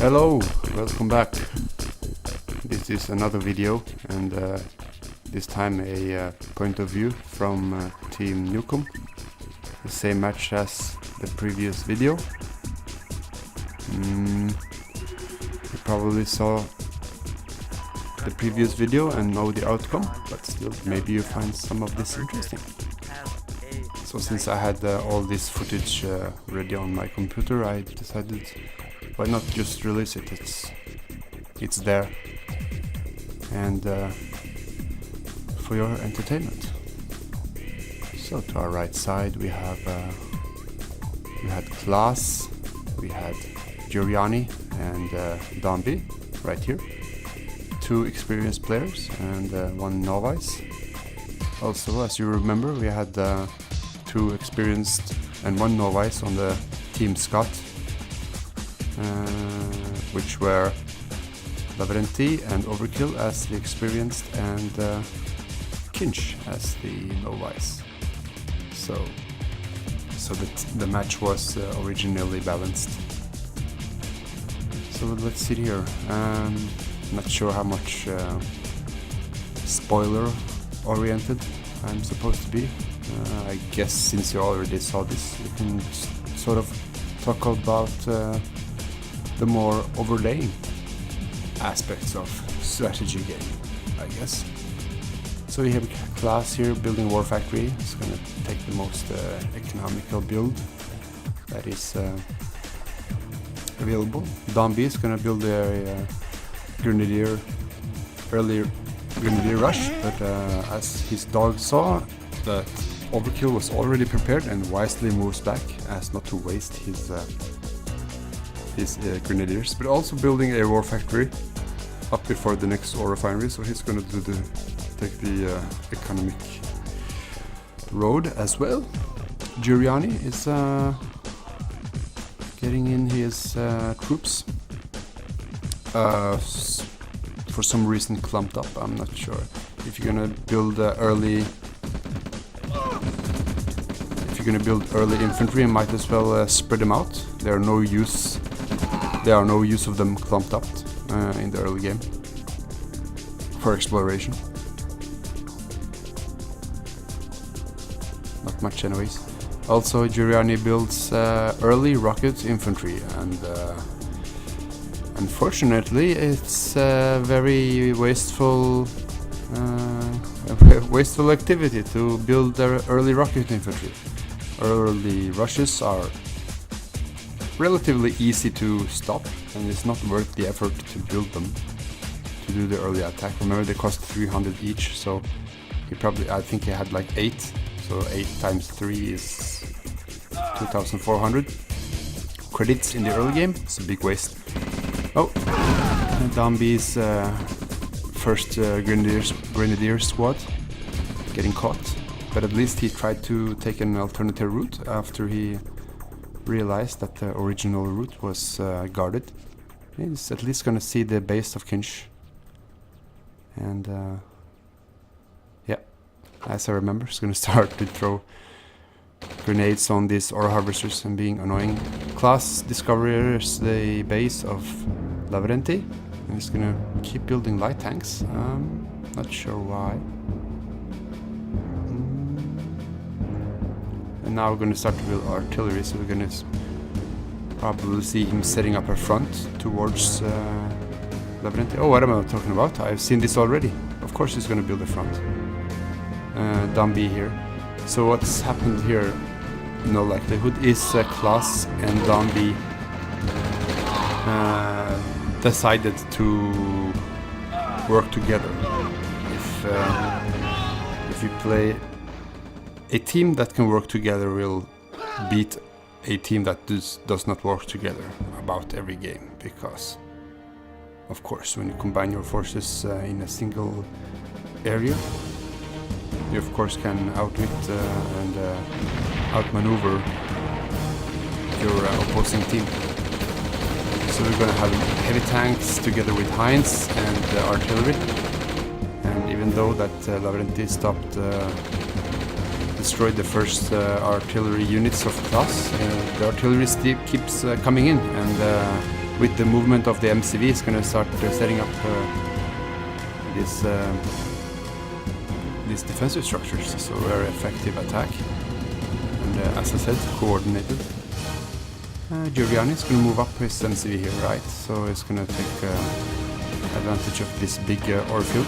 Hello, welcome back. This is another video, and this time a point of view from Team Nukem. The same match as the previous video. You probably saw the previous video and know the outcome, but still maybe you find some of this interesting. So since I had all this footage ready on my computer, I decided why not just release it. It's there, and for your entertainment. So to our right side we had Klaas, we had Jurryaany and DonB right here. Two experienced players and one novice. Also, as you remember, we had two experienced and one novice on the Team Scott, which were Lavrentiy and OverKill as the experienced and Kinch as the novice. So the match was originally balanced. So let's see here. Not sure how much spoiler oriented I'm supposed to be. I guess since you already saw this, you can sort of talk about the more overlaying aspects of strategy game, I guess. So you have Klaas here building War Factory. It's gonna take the most economical build that is available. DonB is gonna build a early Grenadier rush, but as his dog saw that OverKill was already prepared and wisely moves back as not to waste his Grenadiers, but also building a War Factory up before the next ore refinery, so he's gonna take the economic road as well. Jurryaany is getting in his troops. For some reason clumped up. I'm not sure. If you're gonna build early infantry, you might as well spread them out. There are no use of them clumped up in the early game for exploration. Not much anyways. Also, Jurryaany builds early rocket infantry, and unfortunately it's very wasteful activity to build early rocket infantry. Early rushes are relatively easy to stop, and it's not worth the effort to build them to do the early attack. Remember, they cost 300 each, so I think he had like 8, so 8 times 3 is 2,400 credits in the early game. It's a big waste. Oh, DonB's first Grenadier squad getting caught, but at least he tried to take an alternative route after he realized that the original route was guarded. He's at least gonna see the base of Kinch, and yeah, as I remember, he's gonna start to throw grenades on these ore harvesters and being annoying. Klaas discovers the base of Lavrentiy and he's gonna keep building light tanks. Not sure why. And now we're gonna start to build artillery, so we're gonna probably see him setting up a front towards Lavrentiy. Oh, what am I talking about? I've seen this already. Of course he's gonna build a front. DonB here. So what's happened here, no likelihood, is Klaas and DonB decided to work together. If you play a team that can work together, will beat a team that does not work together about every game, because of course when you combine your forces in a single area, you of course can outwit and outmaneuver your opposing team. So we're gonna have heavy tanks together with Heinz and artillery. And even though that Lavrentiy destroyed the first artillery units of Klaas, the artillery keeps coming in, and with the movement of the MCV, is going to start setting up these defensive structures. So very effective attack, and as I said, coordinated. Jurryaany is going to move up his MCV here, right? So it's going to take advantage of this big OverKill.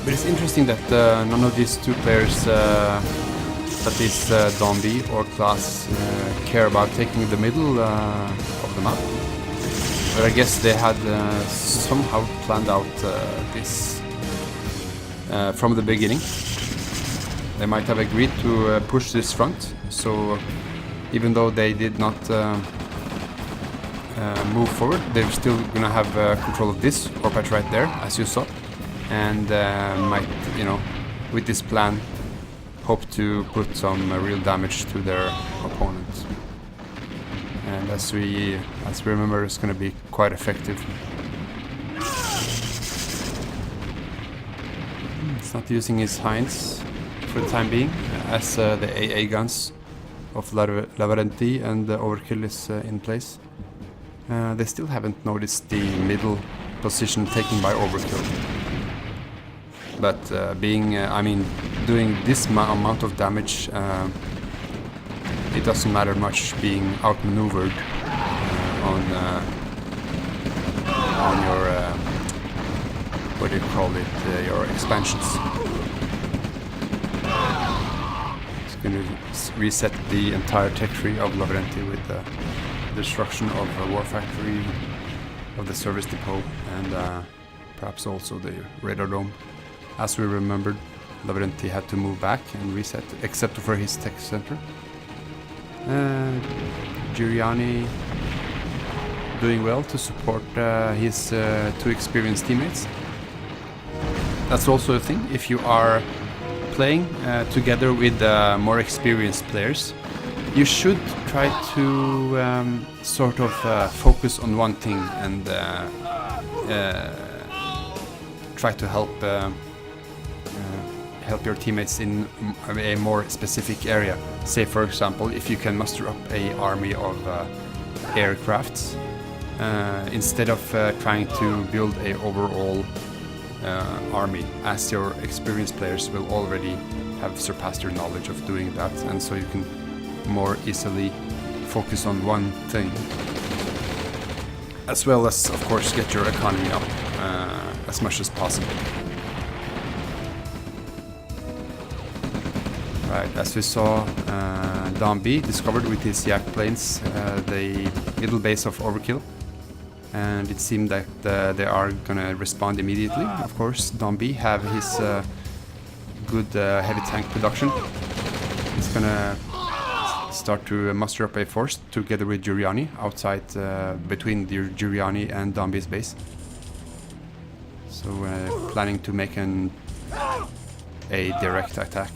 But it's interesting that none of these two players, that is DonB or Klaas, care about taking the middle of the map. But I guess they had somehow planned out this from the beginning. They might have agreed to push this front, so even though they did not move forward, they're still gonna have control of this ore patch right there, as you saw, and might, you know, with this plan, hope to put some real damage to their opponent. And as we remember, it's gonna be quite effective. It's not using his hinds for the time being, as the AA guns of Lavrentiy and the OverKill is in place. They still haven't noticed the middle position taken by OverKill. But doing this amount of damage, it doesn't matter much being outmaneuvered on your what do you call it? Your expansions. It's going to reset the entire tech tree of Lavrentiy with the destruction of the war factory, of the service depot, and perhaps also the radar dome. As we remembered, Lavrentiy had to move back and reset, except for his tech center. Jurryaany doing well to support his two experienced teammates. That's also a thing. If you are playing together with more experienced players, you should try to sort of focus on one thing and try to help your teammates in a more specific area. Say, for example, if you can muster up an army of aircrafts instead of trying to build an overall army, as your experienced players will already have surpassed your knowledge of doing that, and so you can more easily focus on one thing, as well as, of course, get your economy up as much as possible. Right, as we saw, DonB discovered with his Yak planes the middle base of OverKill, and it seemed that they are gonna respond immediately. Of course, DonB have his good heavy tank production. He's gonna start to muster up a force together with Jurryaany outside, between the Jurryaany and DonB's base. So planning to make a direct attack.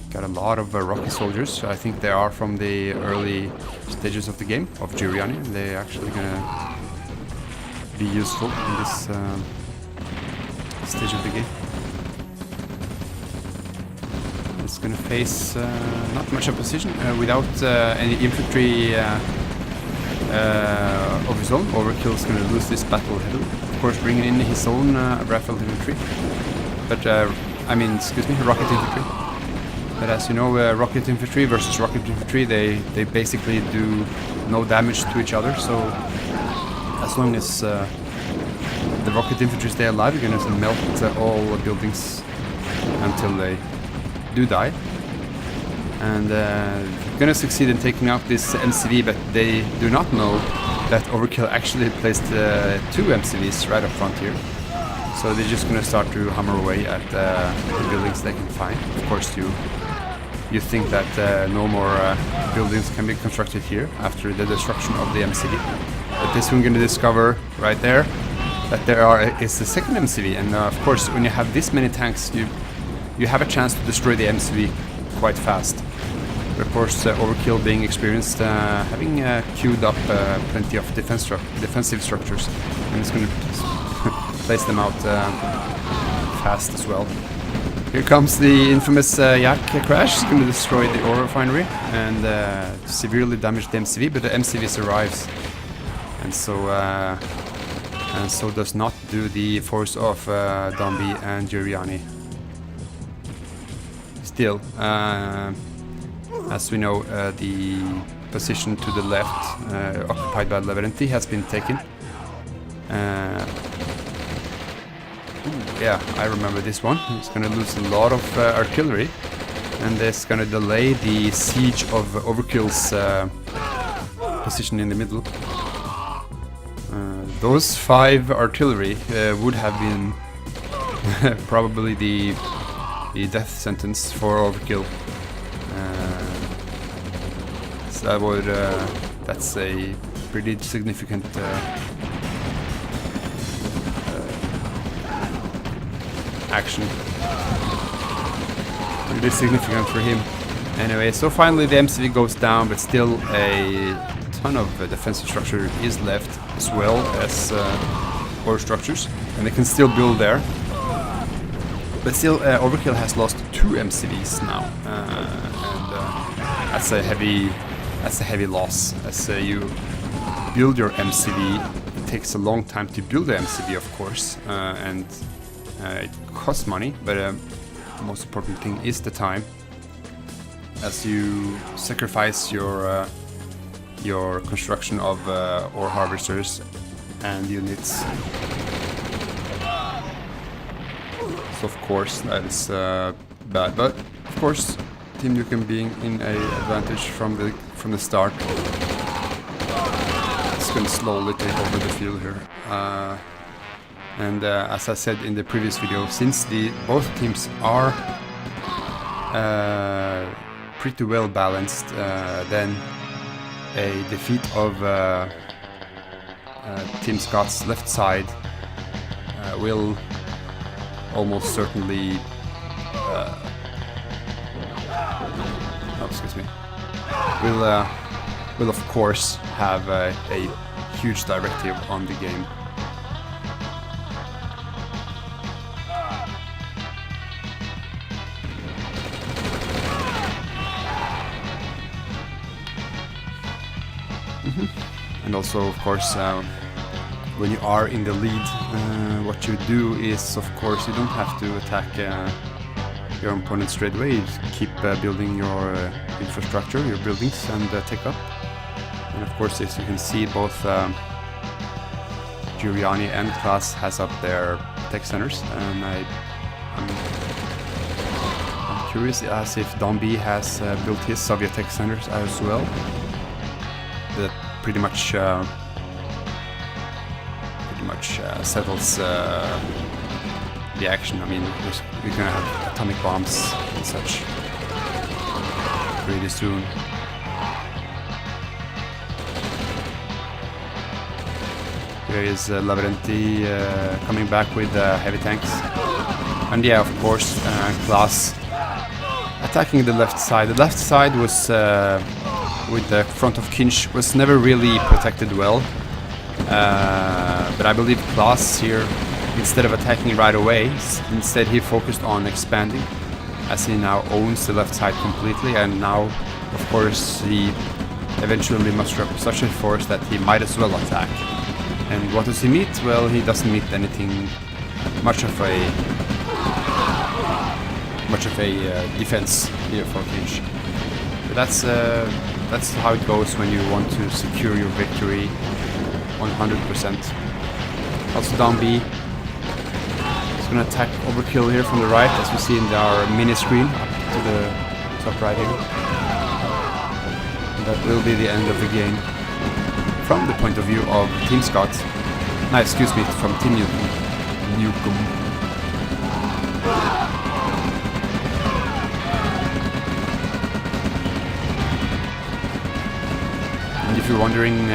Got a lot of rocket soldiers. I think they are from the early stages of the game of Jurryaany. They're actually gonna be useful in this stage of the game. It's gonna face not much opposition without any infantry of his own. OverKill is gonna lose this battle heavily. Of course, bringing in his own rifle infantry, but rocket infantry. But as you know, rocket infantry versus rocket infantry, they basically do no damage to each other. So as long as the rocket infantry stay alive, you're gonna melt all buildings until they do die. And gonna succeed in taking out this MCV, but they do not know that OverKill actually placed two MCVs right up front here. So they're just gonna start to hammer away at the buildings they can find. Of course, you think that no more buildings can be constructed here after the destruction of the MCV. But this we're gonna discover right there that is the second MCV, and of course, when you have this many tanks, you have a chance to destroy the MCV quite fast. But of course, OverKill being experienced, having queued up plenty of defensive structures, and it's going to place them out fast as well. Here comes the infamous Yak crash. It's going to destroy the ore refinery and severely damage the MCV, but the MCV survives. And so does not do the force of DonB and Jurryaany. Still, as we know, the position to the left, occupied by Lavrentiy, has been taken. Yeah, I remember this one. He's gonna lose a lot of artillery, and that's gonna delay the siege of OverKill's position in the middle. Those 5 artillery would have been probably the death sentence for OverKill. So that's a pretty significant action. Really significant for him. Anyway, so finally the MCV goes down, but still a ton of defensive structure is left, as well as ore structures, and they can still build there. But still, OverKill has lost 2 MCVs now, and that's a heavy loss. As you build your MCV, it takes a long time to build the MCV, of course, and it costs money, but the most important thing is the time. As you sacrifice your construction of ore harvesters and units. So of course that is bad, but of course Team Nukem being in a advantage from the start, it's gonna slowly take over the field here. And as I said in the previous video, since both teams are pretty well balanced, then a defeat of Team Scott's left side will almost certainly will of course have a huge directive on the game. And also, of course, when you are in the lead, what you do is, of course, you don't have to attack your opponent straight away. You just keep building your infrastructure, your buildings, and take up. And of course, as you can see, both Jurryaany and Klaas has up their tech centers, and I'm curious as if DonB has built his Soviet tech centers as well. That pretty much settles the action. I mean, we're gonna have atomic bombs and such pretty soon. Here is Lavrentiy coming back with heavy tanks, and yeah, of course, Klaas attacking the left side. The left side was with the front of Kinch was never really protected well, but I believe Klaas here, instead of attacking right away, instead he focused on expanding, as he now owns the left side completely, and now of course he eventually muster up such a force that he might as well attack. And what does he meet? Well, he doesn't meet anything much of a defense here for Kinch. But that's how it goes when you want to secure your victory 100%. Also DonB is going to attack OverKill here from the right, as we see in our mini screen up to the top right here. And that will be the end of the game from the point of view of Team Scott. No, excuse me, from Team Nukem. If you're wondering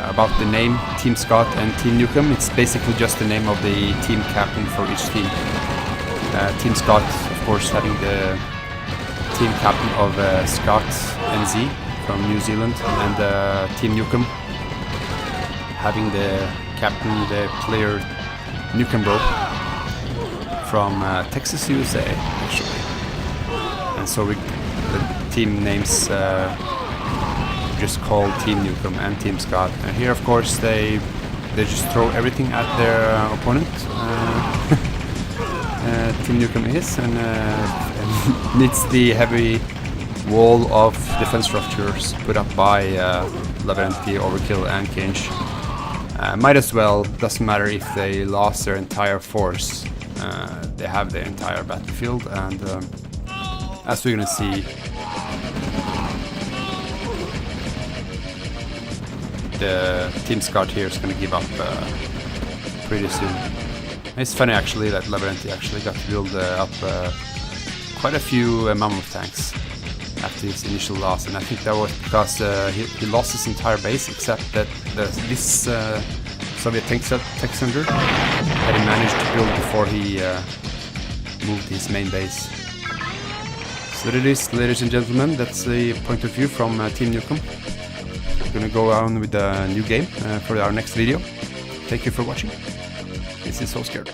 about the name Team Scott and Team Nukem, it's basically just the name of the team captain for each team. Team Scott, of course, having the team captain of Scott NZ from New Zealand, and Team Nukem having the captain, the player Nukem Bro from Texas, USA, actually. And so the team names just called Team Nukem and Team Scott. And here, of course, they just throw everything at their opponent. Team Nukem is and needs the heavy wall of defense structures put up by Lavrentiy, OverKill, and Kinch. Might as well, doesn't matter if they lost their entire force, they have the entire battlefield, and as we're gonna see, the Team Scott here is gonna give up pretty soon. It's funny actually that Lavrentiy actually got to build up quite a few mammoth tanks after his initial loss, and I think that was because he lost his entire base except that this Soviet tank center that he managed to build before he moved his main base. So that is, ladies and gentlemen, that's the point of view from Team Nukem. We're gonna go on with a new game for our next video. Thank you for watching. This is So Scared.